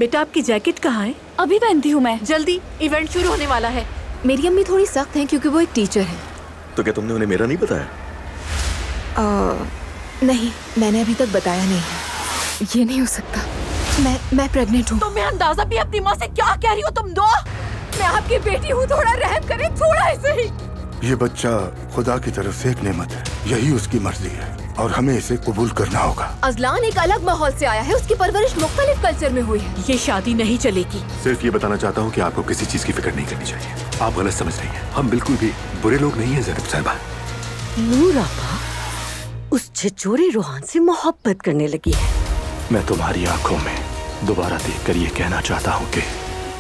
बेटा आपकी जैकेट कहाँ है? अभी पहनती हूँ मैं। जल्दी, इवेंट शुरू होने वाला है। मेरी अम्मी थोड़ी सख्त हैं क्योंकि वो एक टीचर है। तो क्या तुमने उन्हें मेरा नहीं बताया? नहीं, मैंने अभी तक बताया नहीं। ये नहीं हो सकता। मैं प्रेग्नेंट हूँ। तुम्हें अंदाजा भी अपनी माँ से क्या कह रही हो तुम दो? मैं आपकी बेटी हूँ, थोड़ा रहम करें, थोड़ा ही सही। ये बच्चा खुदा की तरफ से एक नेमत है, यही उसकी मर्जी है और हमें इसे कबूल करना होगा। अजलान एक अलग माहौल से आया है, उसकी परवरिश मुख्तलिफ कल्चर में हुई है। ये शादी नहीं चलेगी। सिर्फ ये बताना चाहता हूँ कि आपको किसी चीज की फिक्र नहीं करनी चाहिए। आप गलत समझ रही हैं। हम बिल्कुल भी बुरे लोग नहीं हैं ज़ैनब साहिबा। नूर आपा उस छिछोरे रूहान से मोहब्बत करने लगी है। मैं तुम्हारी आंखों में दोबारा देखकर ये कहना चाहता हूँ कि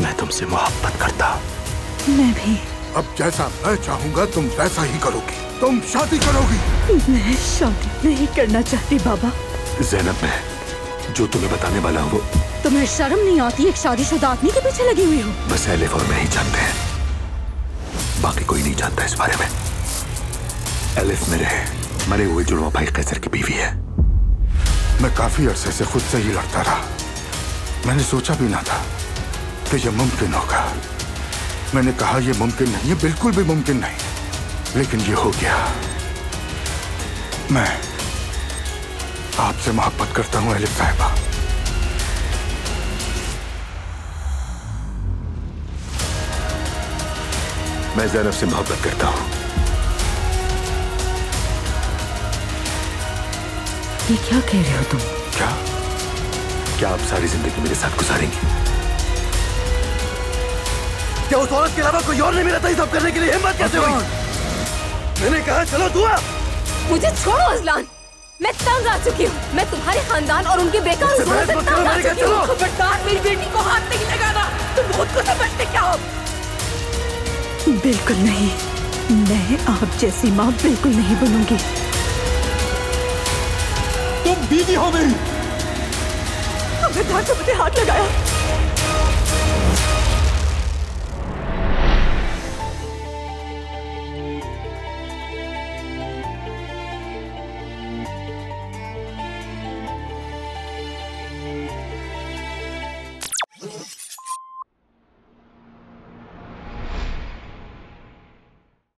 मैं तुमसे मोहब्बत करता हूँ। मैं भी। अब जैसा मैं चाहूँगा तुम वैसा ही करोगी। तुम शादी करोगी। मैं शादी नहीं करना चाहती बाबा। ज़ैनब, मैं जो तुम्हें बताने वाला हूँ वो। तुम्हें शर्म नहीं आती एक शादीशुदा आदमी के पीछे लगी हुई हो? बस एलिफ और मैं ही जानते हैं, बाकी कोई नहीं जानता इस बारे में। एलिफ मेरे मरे हुए जुड़वा भाई कैसर की बीवी है। मैं काफी अरसे से खुद से ही लड़ता रहा। मैंने सोचा भी ना था कि यह मुमकिन होगा। मैंने कहा यह मुमकिन नहीं है, बिल्कुल भी मुमकिन नहीं, लेकिन ये हो गया। मैं आपसे मोहब्बत करता हूँ एलिफ साहिबा। मैं ज़ैनब से मोहब्बत करता हूँ। ये क्या कह रहे हो तुम? क्या आप सारी जिंदगी मेरे साथ गुजारेंगी? क्या उस औरत के अलावा कोई और नहीं मिला था ये सब करने के लिए? हिम्मत कैसे हुई? मैंने कहा चलो दुआ। मुझे छोड़ो अजलान, मैं तंग आ चुकी हूँ। मैं तुम्हारे खानदान और उनके बेकार उसूलों से तंग आ चुकी हूँ। खबरदार मेरी बेटी को हाथ नहीं लगाना। तुम खुद को समझते क्या हो? बिल्कुल नहीं, मैं आप जैसी माँ बिल्कुल नहीं बनूंगी। तुम बीवी हो मेरी। खबरदार, तुमने हाथ लगाया।